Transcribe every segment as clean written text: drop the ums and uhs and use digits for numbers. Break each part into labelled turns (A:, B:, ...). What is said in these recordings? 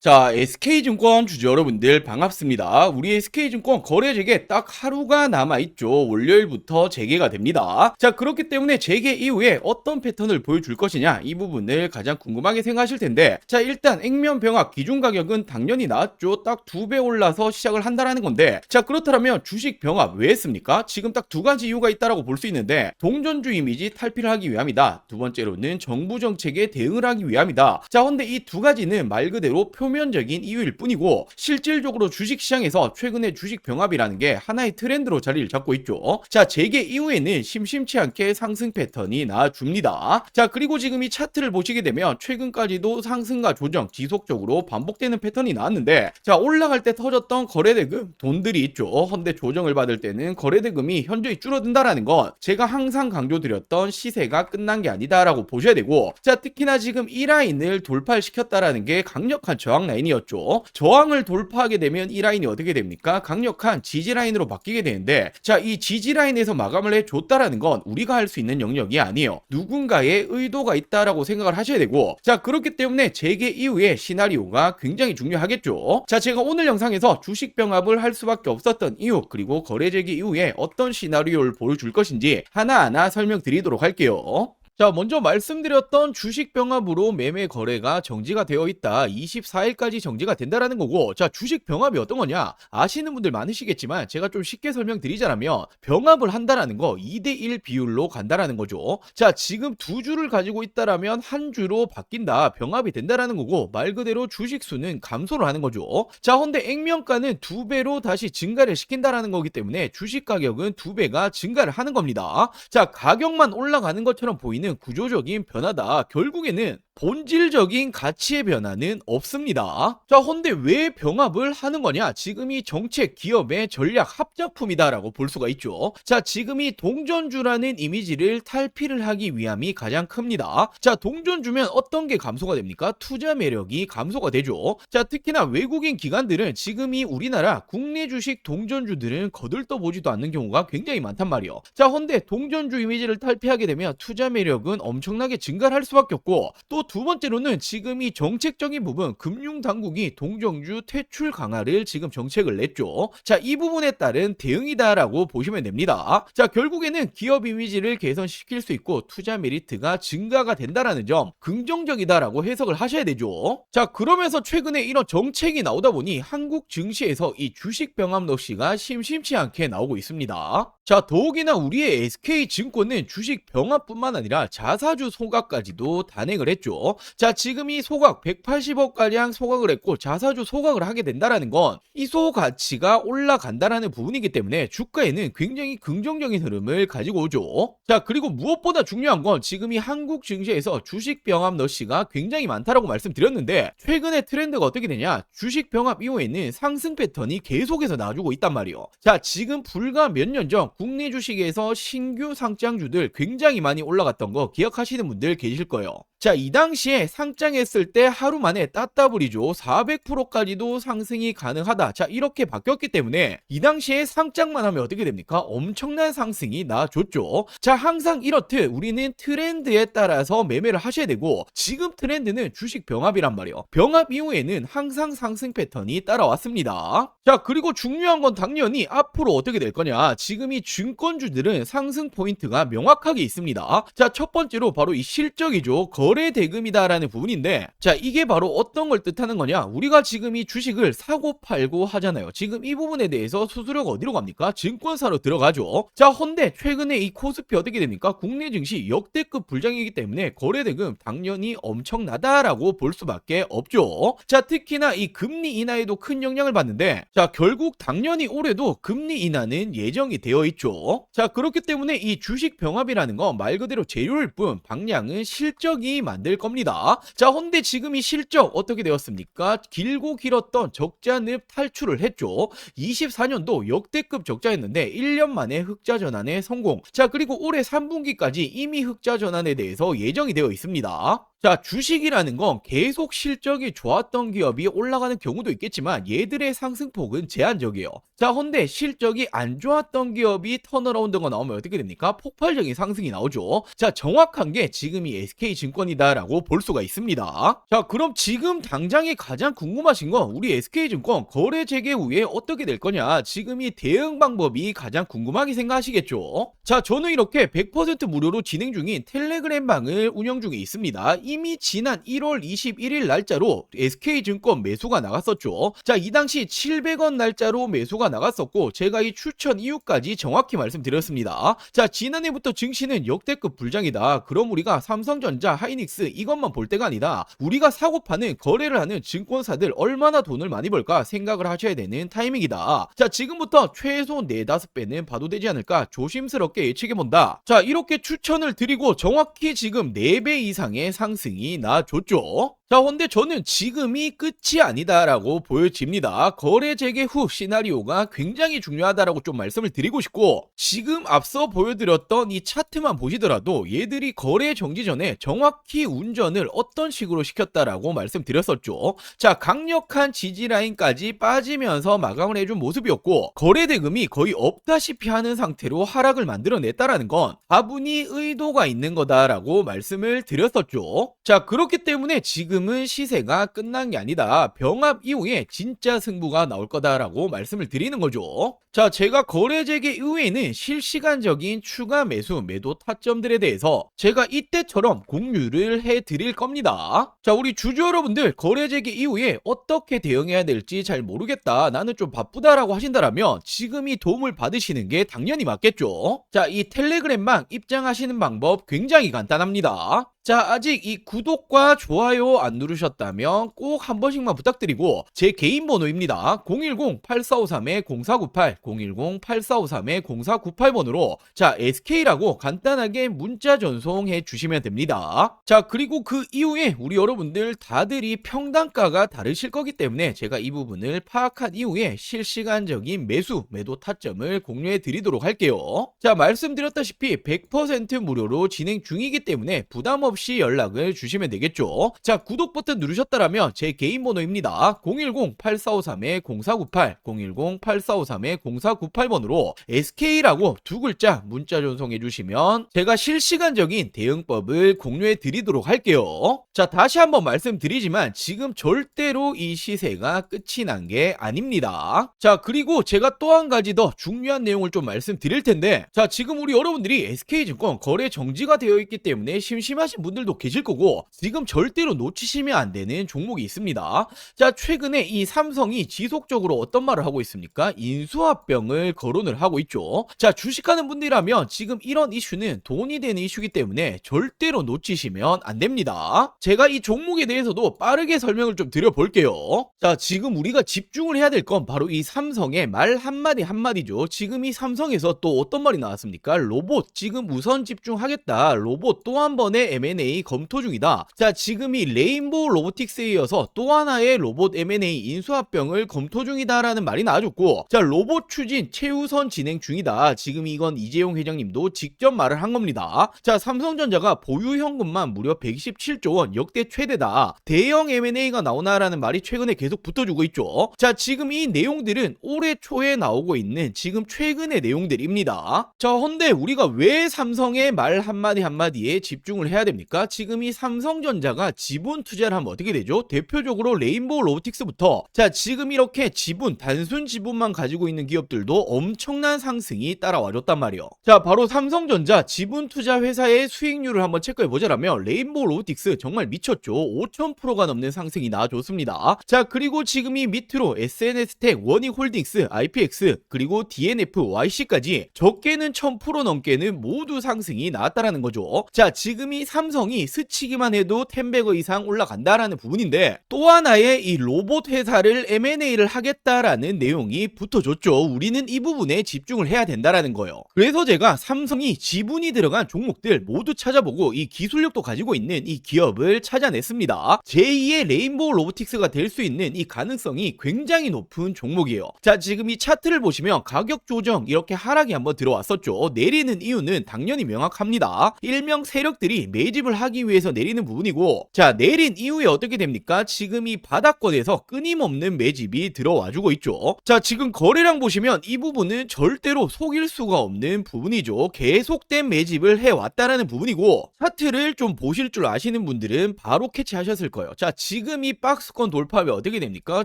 A: 자, SK증권 주주 여러분들 반갑습니다. 우리 SK증권 거래재개 딱 하루가 남아있죠. 월요일부터 재개가 됩니다. 자, 그렇기 때문에 재개 이후에 어떤 패턴을 보여줄 것이냐, 이 부분을 가장 궁금하게 생각하실 텐데, 자, 일단 액면병합 기준가격은 당연히 나왔죠. 딱 2배 올라서 시작을 한다라는 건데, 자, 그렇다면 주식병합 왜 했습니까? 지금 딱 두 가지 이유가 있다라고 볼 수 있는데, 동전주 이미지 탈피를 하기 위함이다. 두 번째로는 정부 정책에 대응을 하기 위함이다. 자, 근데 이 두 가지는 말 그대로 표면적인 이유일 뿐이고, 실질적으로 주식시장에서 최근에 주식병합이라는 게 하나의 트렌드로 자리를 잡고 있죠. 자, 재개 이후에는 심심치 않게 상승 패턴이 나와줍니다. 자, 그리고 지금 이 차트를 보시게 되면 최근까지도 상승과 조정 지속적으로 반복되는 패턴이 나왔는데, 자, 올라갈 때 터졌던 거래대금 돈들이 있죠. 근데 조정을 받을 때는 거래대금이 현저히 줄어든다라는 건 제가 항상 강조드렸던 시세가 끝난 게 아니다라고 보셔야 되고, 자, 특히나 지금 이 라인을 돌파시켰다라는 게 강력한 저항 라인이었죠. 저항을 돌파하게 되면 이 라인이 어떻게 됩니까? 강력한 지지 라인으로 바뀌게 되는데, 자, 이 지지 라인에서 마감을 해줬다라는 건 우리가 할 수 있는 영역이 아니에요. 누군가의 의도가 있다라고 생각을 하셔야 되고, 자, 그렇기 때문에 재개 이후의 시나리오가 굉장히 중요하겠죠. 자, 제가 오늘 영상에서 주식병합을 할 수밖에 없었던 이유, 그리고 거래 재개 이후에 어떤 시나리오를 보여줄 것인지 하나하나 설명드리도록 할게요. 자, 먼저 말씀드렸던 주식병합으로 매매 거래가 정지가 되어 있다. 24일까지 정지가 된다라는 거고, 자, 주식병합이 어떤 거냐? 아시는 분들 많으시겠지만 제가 좀 쉽게 설명드리자면, 병합을 한다라는 거 2대1 비율로 간다라는 거죠. 자, 지금 두 주를 가지고 있다라면 한 주로 바뀐다. 병합이 된다라는 거고, 말 그대로 주식 수는 감소를 하는 거죠. 자, 근데 액면가는 2배로 다시 증가를 시킨다라는 거기 때문에 주식 가격은 2배가 증가를 하는 겁니다. 자, 가격만 올라가는 것처럼 보이는 구조적인 변화다. 결국에는 본질적인 가치의 변화는 없습니다. 자, 근데 왜 병합을 하는 거냐? 지금이 정책 기업의 전략 합작품이다라고 볼 수가 있죠. 자, 지금이 동전주라는 이미지를 탈피를 하기 위함이 가장 큽니다. 자, 동전주면 어떤 게 감소가 됩니까? 투자 매력이 감소가 되죠. 자, 특히나 외국인 기관들은 지금이 우리나라 국내 주식 동전주들은 거들떠보지도 않는 경우가 굉장히 많단 말이에요. 자, 근데 동전주 이미지를 탈피하게 되면 투자 매력은 엄청나게 증가를 할 수밖에 없고, 또 두 번째로는 지금 이 정책적인 부분, 금융당국이 동정주 퇴출 강화를 지금 정책을 냈죠. 자, 이 부분에 따른 대응이다라고 보시면 됩니다. 자, 결국에는 기업 이미지를 개선시킬 수 있고 투자 메리트가 증가가 된다라는 점, 긍정적이다라고 해석을 하셔야 되죠. 자, 그러면서 최근에 이런 정책이 나오다 보니 한국 증시에서 이 주식 병합 러시가 심심치 않게 나오고 있습니다. 자, 더욱이나 우리의 SK증권은 주식 병합뿐만 아니라 자사주 소각까지도 단행을 했죠. 자, 지금 이 소각 180억가량 소각을 했고, 자사주 소각을 하게 된다라는 건 이소 가치가 올라간다라는 부분이기 때문에 주가에는 굉장히 긍정적인 흐름을 가지고 오죠. 자, 그리고 무엇보다 중요한 건 지금 이 한국 증시에서 주식 병합 러시가 굉장히 많다라고 말씀드렸는데, 최근의 트렌드가 어떻게 되냐? 주식 병합 이후에는 상승 패턴이 계속해서 나와주고 있단 말이에요. 자, 지금 불과 몇 년 전 국내 주식에서 신규 상장주들 굉장히 많이 올라갔던 거 기억하시는 분들 계실 거예요. 자, 이 당시에 상장했을 때 하루 만에 따따블이죠. 400%까지도 상승이 가능하다. 자, 이렇게 바뀌었기 때문에 이 당시에 상장만 하면 어떻게 됩니까? 엄청난 상승이 나와줬죠. 자, 항상 이렇듯 우리는 트렌드에 따라서 매매를 하셔야 되고, 지금 트렌드는 주식 병합이란 말이에요. 병합 이후에는 항상 상승 패턴이 따라왔습니다. 자, 그리고 중요한 건 당연히 앞으로 어떻게 될 거냐? 지금 이 증권주들은 상승 포인트가 명확하게 있습니다. 자, 첫 번째로 바로 이 실적이죠. 거래 대금이다라는 부분인데, 자, 이게 바로 어떤 걸 뜻하는 거냐? 우리가 지금 이 주식을 사고 팔고 하잖아요. 지금 이 부분에 대해서 수수료가 어디로 갑니까? 증권사로 들어가죠. 자, 헌데 최근에 이 코스피 어떻게 됩니까? 국내 증시 역대급 불장이기 때문에 거래 대금 당연히 엄청나다라고 볼 수밖에 없죠. 자, 특히나 이 금리 인하에도 큰 영향을 받는데, 자, 결국 당연히 올해도 금리 인하는 예정이 되어 있죠. 자, 그렇기 때문에 이 주식 병합이라는 건 말 그대로 재료일 뿐 방향은 실적이 만들 겁니다. 자, 근데 지금 이 실적 어떻게 되었습니까? 길고 길었던 적자늪 탈출을 했죠. 24년도 역대급 적자였는데 1년 만에 흑자 전환에 성공. 자, 그리고 올해 3분기까지 이미 흑자 전환에 대해서 예정이 되어 있습니다. 자, 주식이라는 건 계속 실적이 좋았던 기업이 올라가는 경우도 있겠지만 얘들의 상승폭은 제한적이에요. 자, 헌데 실적이 안 좋았던 기업이 턴어라운드가 나오면 어떻게 됩니까? 폭발적인 상승이 나오죠. 자, 정확한 게 지금 이 SK증권이다라고 볼 수가 있습니다. 자, 그럼 지금 당장에 가장 궁금하신 건 우리 SK증권 거래 재개 후에 어떻게 될 거냐? 지금 이 대응 방법이 가장 궁금하게 생각하시겠죠? 자, 저는 이렇게 100% 무료로 진행 중인 텔레그램 방을 운영 중에 있습니다. 이미 지난 1월 21일 날짜로 SK증권 매수가 나갔었죠. 자, 이 당시 700원 날짜로 매수가 나갔었고 제가 이 추천 이유까지 정확히 말씀드렸습니다. 자, 지난해부터 증시는 역대급 불장이다. 그럼 우리가 삼성전자, 하이닉스 이것만 볼 때가 아니다. 우리가 사고 파는 거래를 하는 증권사들 얼마나 돈을 많이 벌까 생각을 하셔야 되는 타이밍이다. 자, 지금부터 최소 4-5배는 봐도 되지 않을까 조심스럽게 예측해본다. 자, 이렇게 추천을 드리고 정확히 지금 4배 이상의 상승이 나줬죠. 자, 근데 저는 지금이 끝이 아니다라고 보여집니다. 거래 재개 후 시나리오가 굉장히 중요하다라고 좀 말씀을 드리고 싶고 지금 앞서 보여드렸던 이 차트만 보시더라도 얘들이 거래 정지 전에 정확히 운전을 어떤 식으로 시켰다라고 말씀드렸었죠. 자, 강력한 지지 라인까지 빠지면서 마감을 해준 모습이었고 거래 대금이 거의 없다시피 하는 상태로 하락을 만들어냈다라는 건 다분히 의도가 있는 거다라고 말씀을 드렸었죠. 자, 그렇기 때문에 지금은 시세가 끝난 게 아니다. 병합 이후에 진짜 승부가 나올 거다라고 말씀을 드리는 거죠. 자, 제가 거래 재개 이후에는 실시간적인 추가 매수, 매도 타점들에 대해서 제가 이때처럼 공유를 해드릴 겁니다. 자, 우리 주주 여러분들 거래 재개 이후에 어떻게 대응해야 될지 잘 모르겠다, 나는 좀 바쁘다라고 하신다라면 지금이 도움을 받으시는 게 당연히 맞겠죠. 자, 이 텔레그램방 입장하시는 방법 굉장히 간단합니다. 자, 아직 이 구독과 좋아요 안 누르셨다면 꼭 한 번씩만 부탁드리고 제 개인 번호입니다. 010-8453-0498 010-8453-0498번으로 자, SK라고 간단하게 문자 전송해 주시면 됩니다. 자, 그리고 그 이후에 우리 여러분들 다들이 평단가가 다르실 거기 때문에 제가 이 부분을 파악한 이후에 실시간적인 매수, 매도 타점을 공유해 드리도록 할게요. 자, 말씀드렸다시피 100% 무료로 진행 중이기 때문에 부담 없이 연락을 주시면 되겠죠. 자, 구독 버튼 누르셨다라면 제 개인 번호입니다. 010-8453-0498 010-8453-0498번으로 SK라고 두 글자 문자 전송해 주시면 제가 실시간적인 대응법을 공유해 드리도록 할게요. 자, 다시 한번 말씀드리지만 지금 절대로 이 시세가 끝이 난 게 아닙니다. 자, 그리고 제가 또 한 가지 더 중요한 내용을 좀 말씀드릴 텐데 자, 지금 우리 여러분들이 SK증권 거래 정지가 되어 있기 때문에 심심하신 분들도 계실 거고 지금 절대로 놓치시면 안 되는 종목이 있습니다. 자, 최근에 이 삼성이 지속적으로 어떤 말을 하고 있습니까? 인수합병을 거론을 하고 있죠. 자, 주식하는 분들이라면 지금 이런 이슈는 돈이 되는 이슈이기 때문에 절대로 놓치시면 안 됩니다. 제가 이 종목에 대해서도 빠르게 설명을 좀 드려볼게요. 자, 지금 우리가 집중을 해야 될 건 바로 이 삼성의 말 한마디 한마디죠. 지금 이 삼성에서 또 어떤 말이 나왔습니까? 로봇 지금 우선 집중하겠다. 로봇 또 한 번의 M&A 검토 중이다. 자, 지금 이 레인보우 로보틱스에 이어서 또 하나의 로봇 M&A 인수합병을 검토 중이다라는 말이 나와줬고 자, 로봇 추진 최우선 진행 중이다. 지금 이건 이재용 회장님도 직접 말을 한 겁니다. 자, 삼성전자가 보유 현금만 무려 127조 원 역대 최대다. 대형 M&A가 나오나라는 말이 최근에 계속 붙어주고 있죠. 자, 지금 이 내용들은 올해 초에 나오고 있는 지금 최근의 내용들입니다. 자, 헌데 우리가 왜 삼성의 말 한마디 한마디에 집중을 해야 됩니까? 지금 이 삼성전자가 지분 투자를 하면 어떻게 되죠? 대표적으로 레인보우 로보틱스부터 자, 지금 이렇게 지분, 단순 지분만 가지고 있는 기업들도 엄청난 상승이 따라와줬단 말이에요. 자, 바로 삼성전자 지분 투자 회사의 수익률을 한번 체크해보자라면 레인보우 로보틱스 정말 미쳤죠. 5000%가 넘는 상승이 나와줬습니다. 자, 그리고 지금 이 밑으로 SNS텍, 원익홀딩스, IPX, 그리고 DNF, YC까지 적게는 1000% 넘게는 모두 상승이 나왔다라는 거죠. 자, 지금 이 삼성이 스치기만 해도 10배거 이상 올라간다라는 부분인데, 또 하나의 이 로봇 회사를 M&A를 하겠다라는 내용이 붙어줬죠. 우리는 이 부분에 집중을 해야 된다라는 거예요. 그래서 제가 삼성이 지분이 들어간 종목들 모두 찾아보고 이 기술력도 가지고 있는 이 기업을 찾아냈습니다. 제2의 레인보우 로보틱스가 될 수 있는 이 가능성이 굉장히 높은 종목이에요. 자, 지금 이 차트를 보시면 가격 조정 이렇게 하락이 한번 들어왔었죠. 내리는 이유는 당연히 명확합니다. 일명 세력들이 매집을 하기 위해서 내리는 부분이고, 자, 내린 이후에 어떻게 됩니까? 지금 이 바닥권에서 끊임없는 매집이 들어와주고 있죠. 자, 지금 거래량 보시면 이 부분은 절대로 속일 수가 없는 부분이죠. 계속된 매집을 해왔다라는 부분이고, 차트를 좀 보실 줄 아시는 분들은 바로 캐치하셨을 거예요. 자, 지금 이 박스권 돌파 후에 어떻게 됩니까?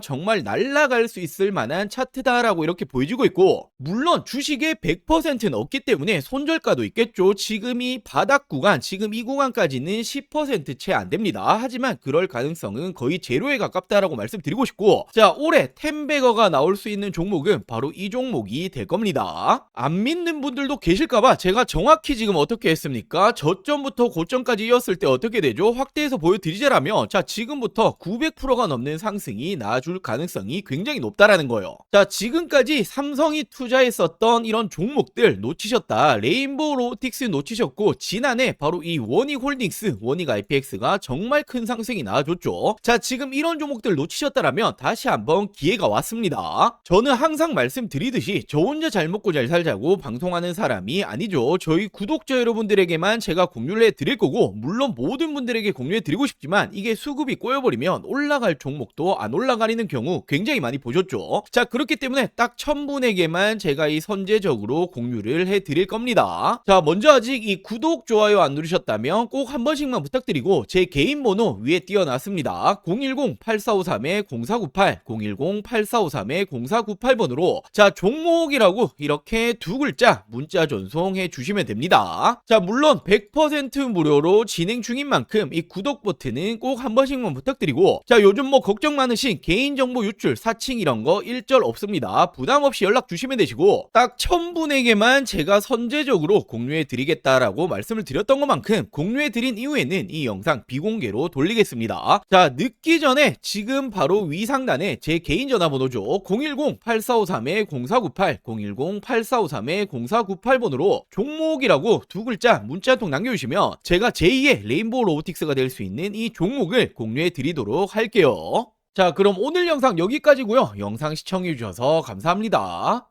A: 정말 날아갈 수 있을 만한 차트다라고 이렇게 보여지고 있고, 물론 주식의 100%는 없기 때문에 손절가도 있겠죠. 지금 이 바닥 구간, 지금 이 구간까지는 10% 채 안 됩니다. 하지만 그럴 가능성은 거의 제로에 가깝다라고 말씀드리고 싶고, 자, 올해 텐베거가 나올 수 있는 종목은 바로 이 종목이 될 겁니다. 안 믿는 분들도 계실까봐 제가 정확히 지금 어떻게 했습니까? 저점부터 고점까지 이었을 때 어떻게 되죠? 확대해서 보여드리자라면, 자, 지금부터 900%가 넘는 상승이 나와줄 가능성이 굉장히 높다라는 거예요. 자, 지금까지 삼성이 투자했었던 이런 종목들 놓치셨다. 레인보우 로보틱스 놓치셨고, 지난해 바로 이 원익홀딩스, 원익 IPX가 정말 큰 상승이 나와줬죠. 자, 지금 이런 종목들 놓치셨다라면 다시 한번 기회가 왔습니다. 저는 항상 말씀드리듯이 저 혼자 잘 먹고 잘 살자고 방송하는 사람이 아니죠. 저희 구독자 여러분들에게만 제가 공유를 해드릴 거고, 물론 모든 분들에게 공유해드리고 싶지만 이게 수급이 꼬여버리면 올라갈 종목도 안 올라가리는 경우 굉장히 많이 보셨죠. 자, 그렇기 때문에 딱 1000분에게만 제가 이 선제적으로 공유를 해드릴 겁니다. 자, 먼저 아직 이 구독, 좋아요 안 누르셨다면 꼭 한 번씩만 부탁드리고, 제 개인 번호 위에 띄워놨습니다. 010-8453-0498, 010-8453-0498번으로 자, 종목이라고 이렇게 두 글자 문자 전송해 주시면 됩니다. 자, 물론 100% 무료로 진행 중인 만큼 이 구독 버튼은 꼭 한 번씩만 부탁드리고, 자, 요즘 뭐 걱정 많으신 개인정보 유출, 사칭 이런 거 일절 없습니다. 부담 없이 연락 주시면 되시고, 딱 1000분에게만 제가 선제적으로 공유해 드리겠다라고 말씀을 드렸던 것만큼 공유해 드린 이후에는 이 영상 비공개로 돌리겠습니다. 자, 늦기 전에 지금 바로 위 상단에 제 개인 전화번호죠. 010-8453-0498, 010-8453-0498번으로 종목이라고 두 글자 문자 한 통 남겨주시면 제가 제2의 레인보우 로보틱스가 될 수 있는 이 종목을 공유해 드리도록 할게요. 자, 그럼 오늘 영상 여기까지고요. 영상 시청해 주셔서 감사합니다.